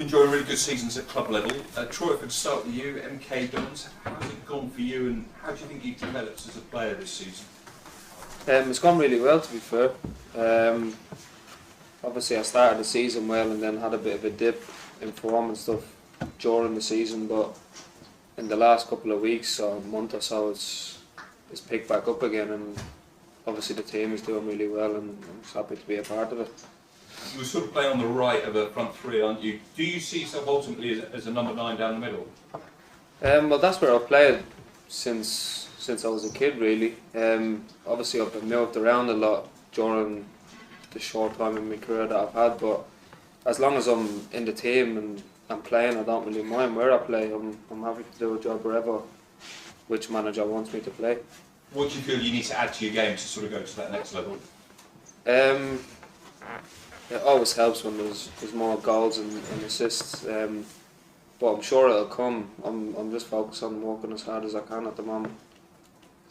Enjoying really good seasons at club level. Troy, if I could start with you, MK Dons, how's it gone for you and how do you think you've developed as a player this season? It's gone really well, to be fair. Obviously I started the season well and then had a bit of a dip in form and stuff during the season, but in the last couple of weeks or month or so it's picked back up again, and obviously the team is doing really well and I'm just happy to be a part of it. You were sort of playing on the right of a front three, aren't you? Do you see yourself ultimately as a number 9 down the middle? Well, that's where I've played since I was a kid, really. Obviously I've been moved around a lot during the short time in my career that I've had, but as long as I'm in the team and I'm playing, I don't really mind where I play. I'm happy to do a job wherever which manager wants me to play. What do you feel you need to add to your game to sort of go to that next level? It always helps when there's more goals and assists, but I'm sure it'll come. I'm just focused on working as hard as I can at the moment.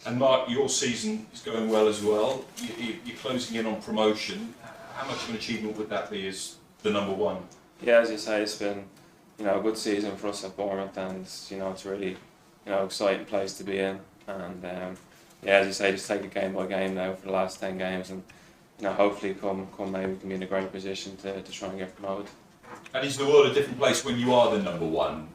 And Mark, your season is going well as well. You're closing in on promotion. How much of an achievement would that be as the number 1? Yeah, as you say, it's been a good season for us at Parrott, and it's a really exciting place to be in. And yeah, as you say, just take it game by game now for the last 10 games, and hopefully come May we can be in a great position to try and get promoted. And is the world a different place when you are the number 1?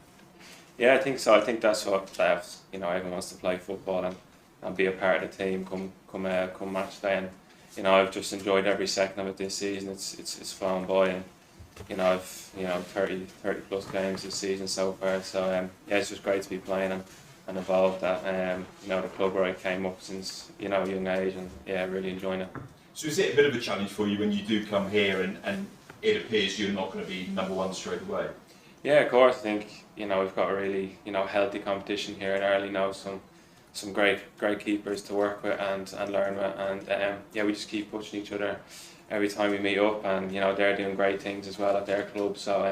Yeah, I think so. I think that's what everyone wants to play football and be a part of the team come match day. And I've just enjoyed every second of it this season. It's flown by, and I've 30 plus games this season so far. So yeah, it's just great to be playing and involved at the club where I came up since young age, and yeah, really enjoying it. So is it a bit of a challenge for you when you do come here and it appears you're not going to be number 1 straight away? Yeah, of course. I think we've got a really healthy competition here in Ireland, some great keepers to work with and learn with, and yeah, we just keep pushing each other every time we meet up, and they're doing great things as well at their club. So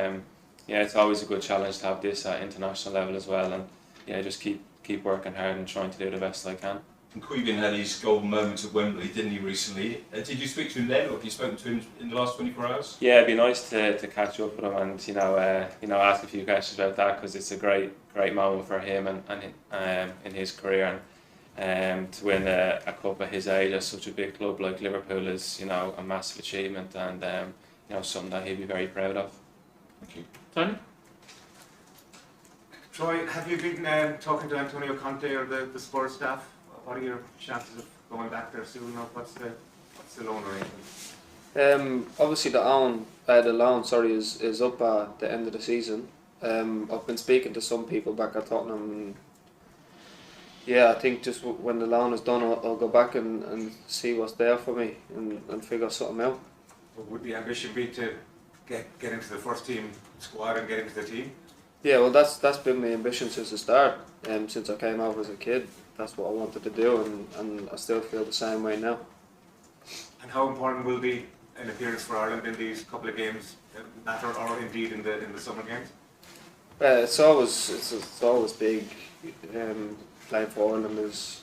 yeah, it's always a good challenge to have this at international level as well, and yeah, just keep working hard and trying to do the best I can. And Queven had his golden moments at Wembley, didn't he, recently? Did you speak to him then, or have you spoken to him in the last 24 hours? Yeah, it'd be nice to catch up with him and ask a few questions about that, because it's a great moment for him and in his career, and to win a cup at his age at such a big club like Liverpool is a massive achievement, and something that he'd be very proud of. Thank you. Tony? Troy, have you been talking to Antonio Conte or the Spurs staff? What are your chances of going back there soon? Or what's the loan arrangement? Obviously the loan is up at the end of the season. I've been speaking to some people back at Tottenham, and yeah, I think just when the loan is done I'll go back and see what's there for me and figure something out. Would the ambition be to get into the first team squad and get into the team? Yeah, well that's been my ambition since the start. Since I came over as a kid, that's what I wanted to do, and I still feel the same way now. And how important will be an appearance for Ireland in these couple of games, or indeed in the summer games? It's always big. Playing for Ireland is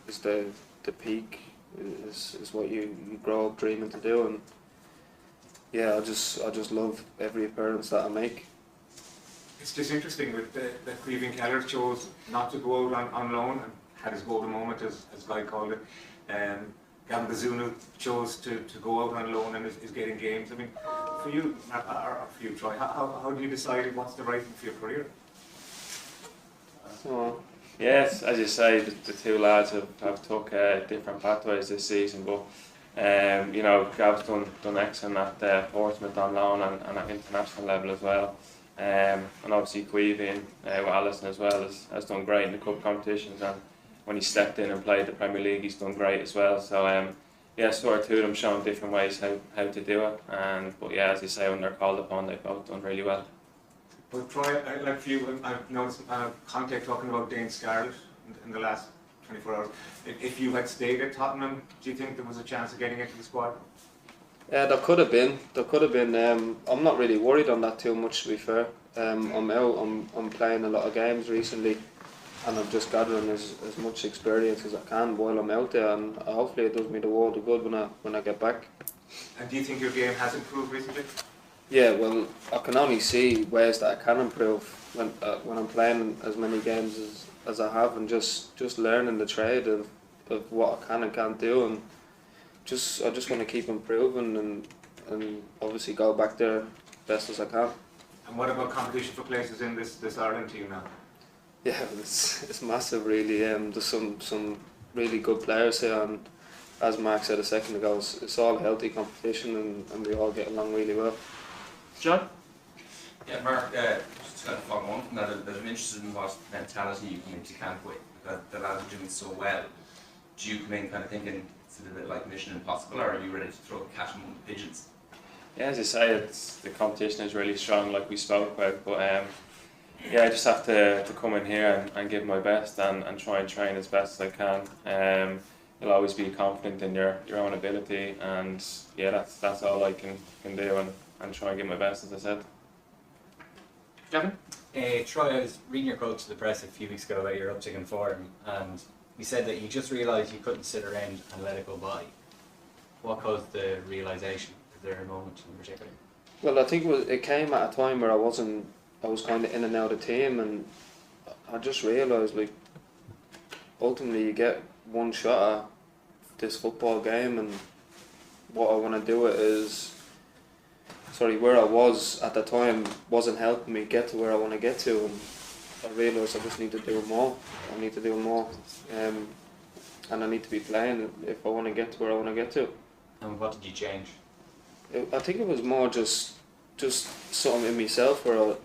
the peak. Is what you grow up dreaming to do, and yeah, I just love every appearance that I make. It's just interesting with that Queven Keller chose not to go out on loan and had his golden moment, as Guy called it. Gavin Bazunu chose to go out on loan and is getting games. I mean, for you, or for you, Troy, how do you decide what's the right thing for your career? Well, yes, as you say, the two lads have took different pathways this season, but Gav's done excellent at Portsmouth on loan and at international level as well. And obviously Queven with Allison as well has done great in the cup competitions, and when he stepped in and played the Premier League he's done great as well. So yeah, sort of two of them showing different ways how to do it, but yeah, as you say, when they're called upon they've both done really well. But Troy, like for you, I've noticed Conte talking about Dane Scarlett in the last 24 hours. If you had stayed at Tottenham, do you think there was a chance of getting into the squad? Yeah, there could have been. I'm not really worried on that too much, to be fair. I'm playing a lot of games recently, and I'm just gathering as much experience as I can while I'm out there, and hopefully it does me the world of good when I get back. And do you think your game has improved recently? Yeah, well, I can only see ways that I can improve when I'm playing as many games as I have, and just learning the trade of what I can and can't do, and I just want to keep improving and obviously go back there best as I can. And what about competition for places in this Ireland team now? Yeah, it's massive really. There's some really good players here, and as Mark said a second ago, it's all healthy competition, and we all get along really well. John? Yeah, Mark, just kind of follow on from that, I'm interested in what mentality you come into camp with, that the lads are doing so well. Do you come in kind of thinking it's a little bit like Mission Impossible, or are you ready to throw the cat among the pigeons? Yeah, as you say, the competition is really strong, like we spoke about. But yeah, I just have to come in here and give my best and try and train as best as I can. You'll always be confident in your own ability, and yeah, that's all I can do and try and give my best, as I said. Gavin? Troy, I was reading your quote to the press a few weeks ago about your uptick in form, and you said that you just realised you couldn't sit around and let it go by. What caused the realisation? Is there a moment in particular? Well, I think it came at a time where I was kind of in and out of the team, and I just realised, like, ultimately you get one shot at this football game, and what I want to do where I was at the time wasn't helping me get to where I want to get to, and I realised I just need to do more. I need to do more, and I need to be playing if I want to get to where I want to get to. And what did you change? I think it was more just something in myself where I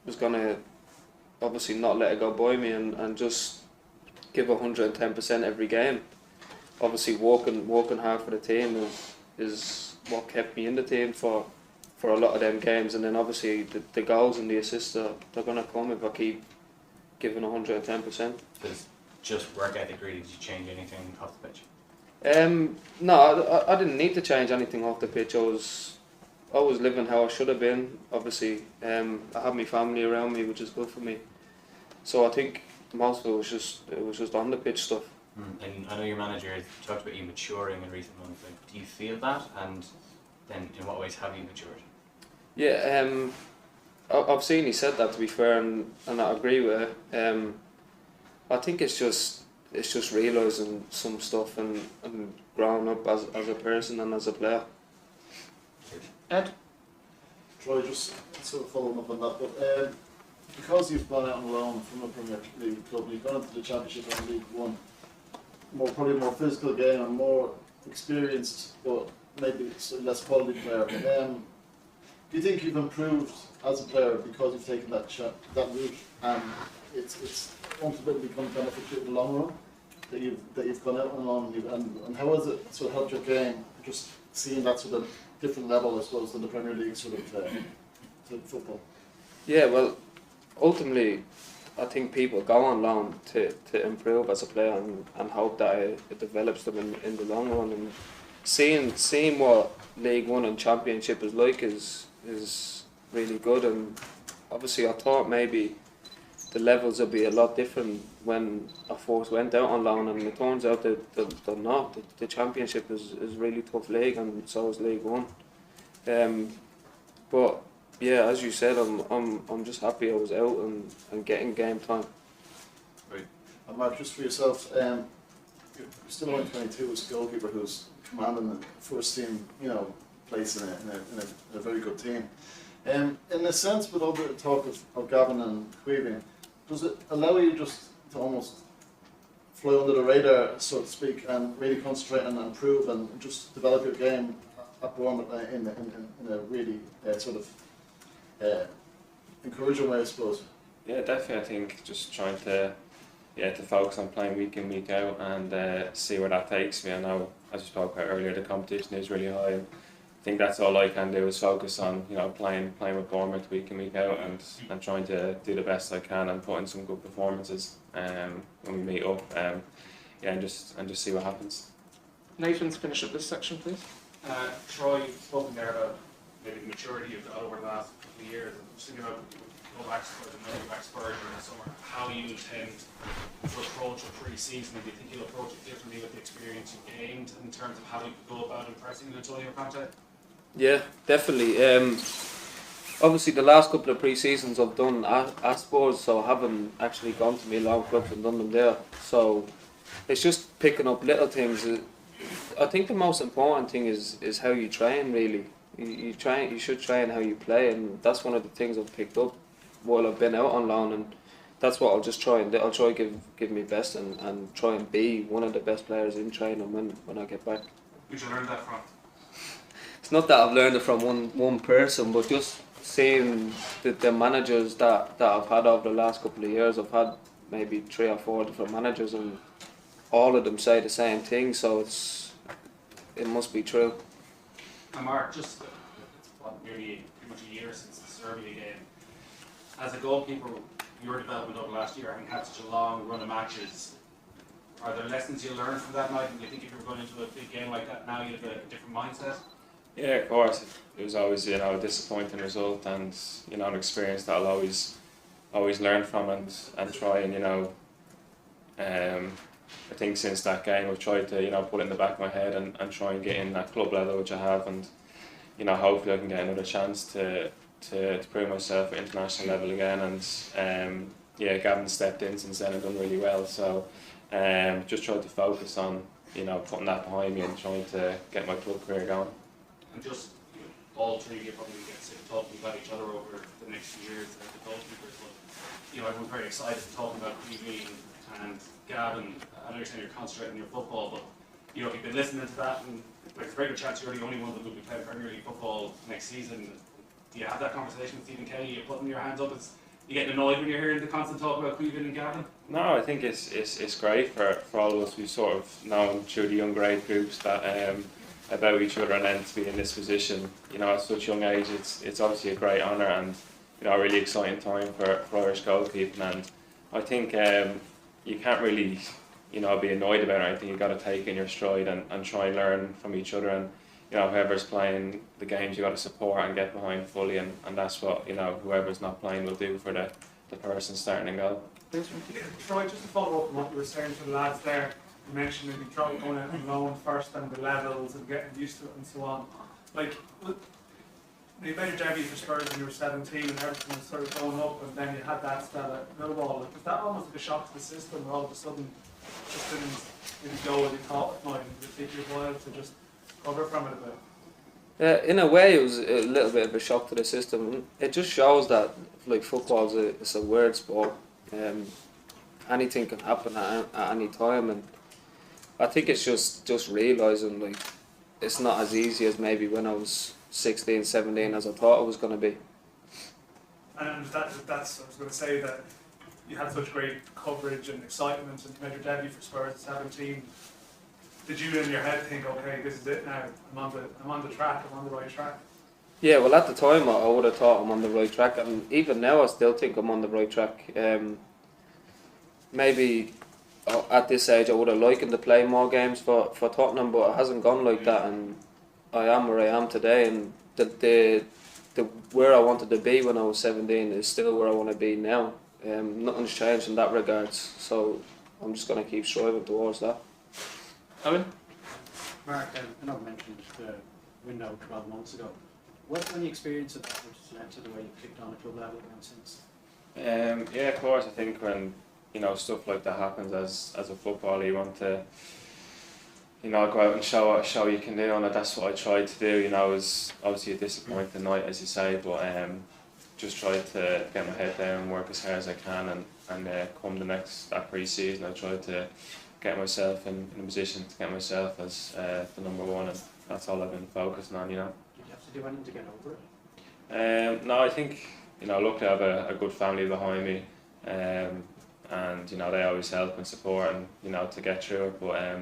was gonna obviously not let it go by me and just give 110% every game. Obviously, working hard for the team is what kept me in the team for a lot of them games, and then obviously the goals and the assists they're gonna come if I keep giving 110%. Does just work ethic really, did you change anything off the pitch? No, I didn't need to change anything off the pitch. I was living how I should have been. Obviously, I had my family around me, which is good for me. So I think most of it was just on the pitch stuff. And I know your manager has talked about you maturing in recent months. Like, do you feel that? And then in what ways have you matured? Yeah, I've seen he said that, to be fair, and I agree with it. I think it's just realising some stuff and growing up as a person and as a player. Ed? Troy, just sort of following up on that, but because you've gone out on loan from a Premier League club, you've gone into the Championship and League One, probably more physical game and more experienced, but maybe less quality player. Do you think you've improved as a player because you've taken that route, and it's ultimately become beneficial in the long run that you've gone out on loan, and how has it sort of helped your game, just seeing that sort of different level, I suppose, than the Premier League sort of football? Yeah, well, ultimately, I think people go on loan to improve as a player and hope that it develops them in the long run. And seeing what League One and Championship is like is really good. And obviously, I thought maybe the levels would be a lot different when I first went out on loan, and it turns out that they're not. The Championship is really tough league, and so is League One. But yeah, as you said, I'm just happy I was out and getting game time. Right. And Mark, just for yourself, you're still only 22 as a goalkeeper who's commanding the first team, place in a very good team. In a sense, with all the talk of Gavin and Queeving, does it allow you just to almost fly under the radar, so to speak, and really concentrate and improve and just develop your game at Bournemouth in a really sort of encouraging way, I suppose? Yeah, definitely. I think just trying to focus on playing week in, week out, and see where that takes me. I know, as you spoke about earlier, the competition is really high, and I think that's all I can do is focus on playing with Bournemouth week in, week out, and trying to do the best I can and put in some good performances when we meet up. And just see what happens. Nathan's finish up this section, please. Troy, you've spoken there about maybe the maturity you've got over the last couple of years. I'm just thinking about go back to Spurs and then go back to Spurs during the summer. How you tend to approach a pre-season, and do you think you'll approach it differently with the experience you've gained in terms of how you could go about impressing Antonio Conte? Yeah, definitely. Obviously, the last couple of pre-seasons I've done at Spurs, so I haven't actually gone to Milan clubs and done them there. So it's just picking up little things. I think the most important thing is how you train. Really, you should train how you play, and that's one of the things I've picked up while I've been out on loan, and that's what I'll just try and do. I'll try give my best and try and be one of the best players in training when I get back. Who'd you learn that from? It's not that I've learned it from one person, but just seeing the managers that I've had over the last couple of years. I've had maybe 3 or 4 different managers, and all of them say the same thing. So it must be true. And Mark, just nearly pretty much a year since the Serbia game. As a goalkeeper, your development over the last year, having had such a long run of matches, are there lessons you learned from that night? And do you think if you were going into a big game like that now, you have a different mindset? Yeah, of course. It was always, you know, a disappointing result, and you know, an experience that I'll always learn from and try and, you know, I think since that game I've tried to, you know, put it in the back of my head and try and get in at club level, which I have, and you know, hopefully I can get another chance to prove myself at international level again. And yeah, Gavin stepped in since then and done really well. So just tried to focus on, you know, putting that behind me and trying to get my club career going. And just, you know, all three of you probably get sick of talking about each other over the next few years as the goalkeepers, but you know, everyone's very excited talking about TV and Gavin. I know you're saying you're concentrating on your football, but you know, if you've been listening to that, and like, there's a very good chance you're the only one that will be playing Premier League football next season. Do you have that conversation with Stephen Kelly? You're putting your hands up. You getting annoyed when you're hearing the constant talk about Queven and Gavin? No, I think it's great for all of us. We've sort of known through the young grade groups that about each other, and then to be in this position, you know, at such a young age, it's obviously a great honour and, you know, a really exciting time for Irish goalkeeping. And I think you can't really, you know, be annoyed about anything. You've got to take in your stride and try and learn from each other. And you know, whoever's playing the games, you got to support and get behind fully, and that's what, you know, whoever's not playing will do for the person starting and goal. Troy, just to follow up on what you were saying to the lads there, you mentioned maybe Troy going out on loan first and the levels and getting used to it and so on. Like, you made your debut for Spurs when you were 17 and everything was sort of going up, and then you had that spell at Millwall. Like, was that almost like a shock to the system, where all of a sudden just didn't go as you thought it might, and it take you a while to just cover from it a bit? In a way, it was a little bit of a shock to the system. It just shows that, like, football is a weird sport. Anything can happen at any time, and I think it's just realising, like, it's not as easy as maybe when I was 16, 17 as I thought it was going to be. And that's I was going to say that you had such great coverage and excitement, and you made your debut for Spurs at 17. Did you in your head think, okay, this is it now, I'm on the track, I'm on the right track? Yeah, well, at the time I would have thought I'm on the right track, and even now I still think I'm on the right track. Maybe at this age I would have liked to play more games for Tottenham, but it hasn't gone like that, and I am where I am today, and the where I wanted to be when I was 17 is still where I want to be now. Nothing's changed in that regards, so I'm just going to keep striving towards that. Owen? Mark, I know I mentioned the window 12 months ago. What's any experience of that which has led to the way you've kicked on a club level and since? Yeah, of course. I think when, you know, stuff like that happens as a footballer, you want to, you know, go out and show you can do, and that's what I tried to do. You know, it was obviously a disappointing night, as you say, but just tried to get my head down and work as hard as I can, and come that pre-season, I tried to get myself in a position to get myself as the number one, and that's all I've been focusing on, you know. Did you have to do anything to get over it? No, I think, you know, luckily I have a good family behind me, and you know, they always help and support, and you know, to get through it. But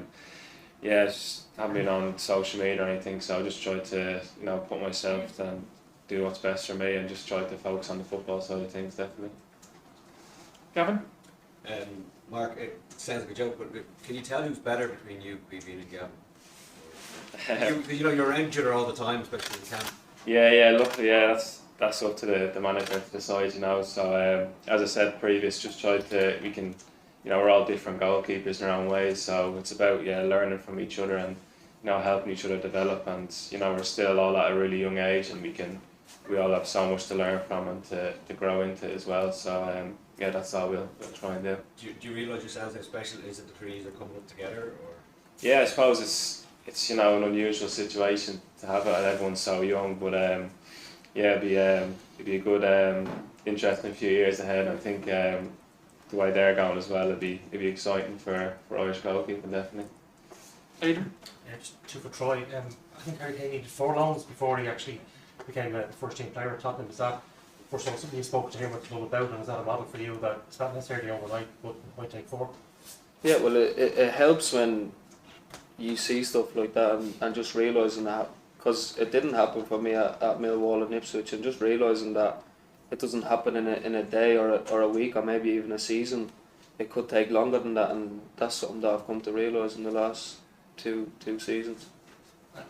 yeah, just haven't been on social media or anything, so I just tried to, you know, put myself and do what's best for me, and just try to focus on the football side of things, definitely. Gavin? Mark, it sounds like a joke, but can you tell who's better between you, Queven, and Gavin? You know, you're around each other all the time, especially in camp. Yeah, luckily, yeah, that's up to the manager to decide, you know. So as I said previous, just tried to, we can, you know, we're all different goalkeepers in our own ways, so it's about, yeah, learning from each other and, helping each other develop, and we're still all at a really young age, and we all have so much to learn from and to grow into as well. So yeah, that's all we'll try and do. Do you realise yourselves how special it is that the threes are coming up together? Or? Yeah, I suppose it's an unusual situation to have it, and everyone's so young. But yeah, it'd be a good, interesting few years ahead. I think the way they're going as well, it'd be exciting for Irish goalkeeping, definitely. Aidan? Just two for Troy. I think Harry Kane needed 4 loans before he actually became a first team player at Tottenham. Is that first of all something you spoke to him about, and is that a model for you that it's not necessarily overnight, but it might take 4? Yeah, well, it helps when you see stuff like that and just realising that, because it didn't happen for me at Millwall and Ipswich, and just realising that it doesn't happen in a day or a week or maybe even a season. It could take longer than that, and that's something that I've come to realise in the last two seasons.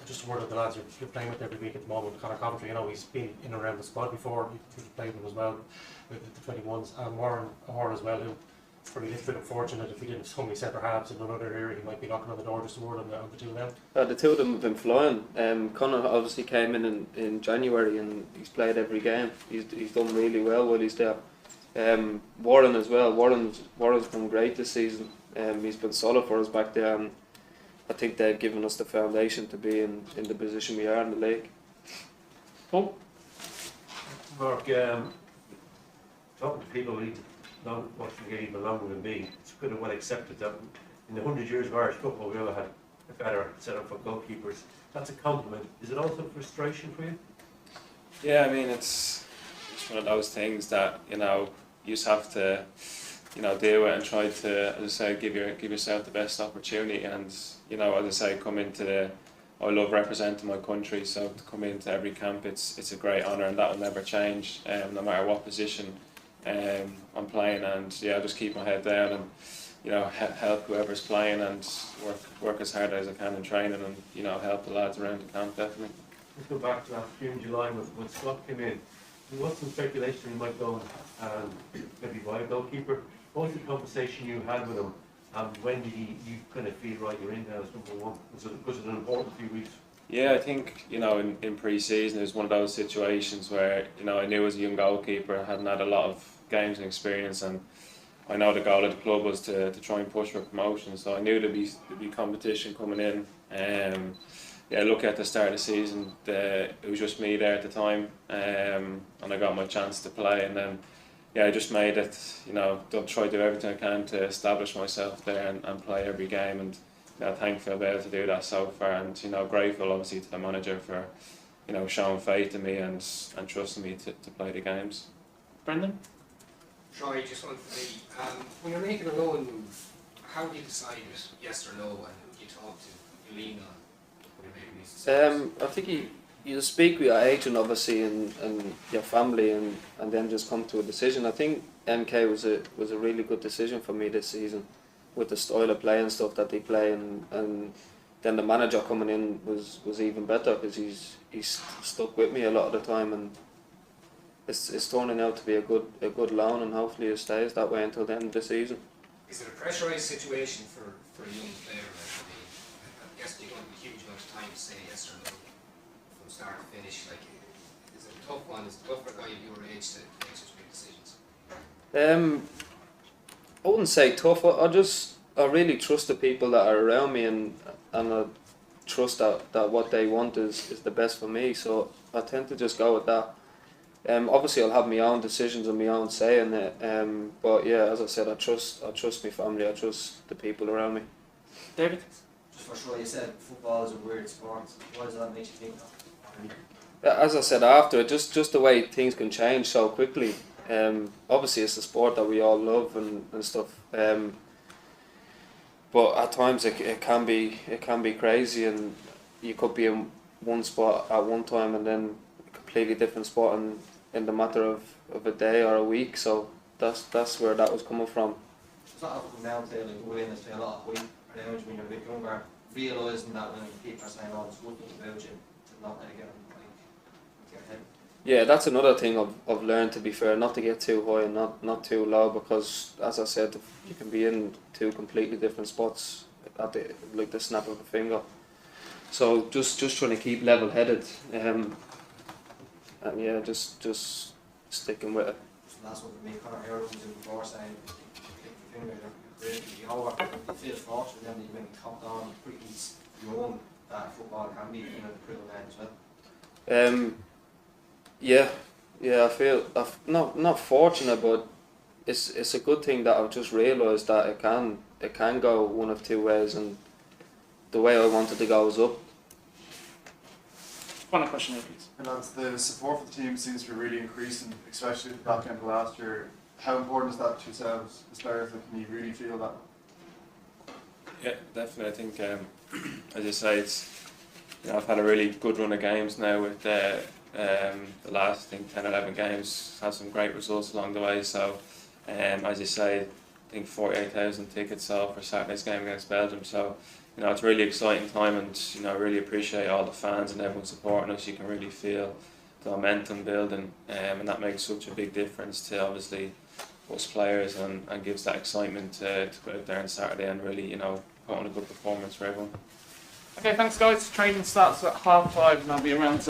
Just a word of the lads you're playing with every week at the moment. Conor Coventry, he's been in and around the squad before. You've played with him as well with the 21s, and Warren Ahor as well, who probably a little bit unfortunate if he didn't have so many centre halves in another area. He might be knocking on the door. Just a word on the two of them. The two of them have been flying. Conor obviously came in January and he's played every game. He's done really well while he's there. Warren as well. Warren's been great this season. He's been solid for us back there, and I think they've given us the foundation to be in the position we are in the league. Oh, Mark, talking to people who don't watch the game along with me, it's kind of well accepted that in the 100 years of Irish football we ever had a better setup for goalkeepers. That's a compliment. Is it also frustration for you? Yeah, I mean it's one of those things that you just have to deal with and try to, as I say, give yourself the best opportunity. And as I say, I love representing my country, so to come into every camp, it's a great honour, and that will never change, no matter what position I'm playing. And yeah, I just keep my head down and help whoever's playing and work as hard as I can in training, and help the lads around the camp, definitely. Let's go back to last June, July when Scott came in. There was some speculation he might go and maybe buy a goalkeeper. What was the conversation you had with him, and when did you kind of feel right you're in now as number one? Was it an important few weeks? Yeah, I think in pre-season it was one of those situations where I knew as a young goalkeeper I hadn't had a lot of games and experience, and I know the goal of the club was to try and push for promotion, so I knew there'd be competition coming in. Yeah, look at the start of the season, it was just me there at the time, and I got my chance to play, and then yeah, I just made it, try to do everything I can to establish myself there and play every game, and thankful I've been able to do that so far, and grateful obviously to the manager for showing faith in me and trusting me to play the games. Brendan? Troy, just one for me. When you're making a loan move, how do you decide it, yes or no, and who do you talk to, you lean on when you're making these decisions? I think you speak with your agent obviously and your family and then just come to a decision. I think MK was a really good decision for me this season with the style of play and stuff that they play, and then the manager coming in was even better because he's stuck with me a lot of the time, and it's turning out to be a good loan, and hopefully it stays that way until the end of the season. Is it a pressurised situation for a young player? I guess you're going to be a huge amount of time to say yes or no from start to finish. Like, is it a tough one? Is it tough for a guy of your age to make such big decisions? I wouldn't say tough. I really trust the people that are around me, and I trust that what they want is the best for me. So I tend to just go with that. Obviously, I'll have my own decisions and my own say in it. But yeah, as I said, I trust my family. I trust the people around me. David? Just for sure, you said football is a weird sport. What does that make you think of? As I said after, just the way things can change so quickly. Obviously, it's a sport that we all love and stuff. But at times it can be crazy, and you could be in one spot at one time and then a completely different spot in the matter of a day or a week. So that's where that was coming from. It's not up and down to like awareness to a lot of weight around when you're a bit younger, realising that when people are saying, "Oh, it's one thing about you," to not let it get into your head. Yeah, that's another thing I've learned, to be fair, not to get too high and not too low, because as I said, you can be in two completely different spots at the snap of a finger. So just trying to keep level headed, and yeah, just sticking with it. So that's what the main Conor Hare comes in before saying, you know what, you feel fortunate then that you've been topped on, pretty young, that football can be in a critical end as well. Yeah, I feel not fortunate, but it's a good thing that I've just realised that it can go one of two ways, and the way I wanted to go is up. Final question here, please. And as the support for the team seems to be really increasing, especially at the back end of last year, how important is that to yourselves as players? Like, can you really feel that? Yeah, definitely. I think, as you say, I've had a really good run of games now with the last, I think, 10, 11 games, had some great results along the way. So, as you say, I think 48,000 tickets sold for Saturday's game against Belgium. So, it's a really exciting time, and I really appreciate all the fans and everyone supporting us. You can really feel the momentum building, and that makes such a big difference to obviously us players, and gives that excitement to go out there on Saturday and really put on a good performance for everyone. Okay, thanks guys. Training starts at 5:30 and I'll be around till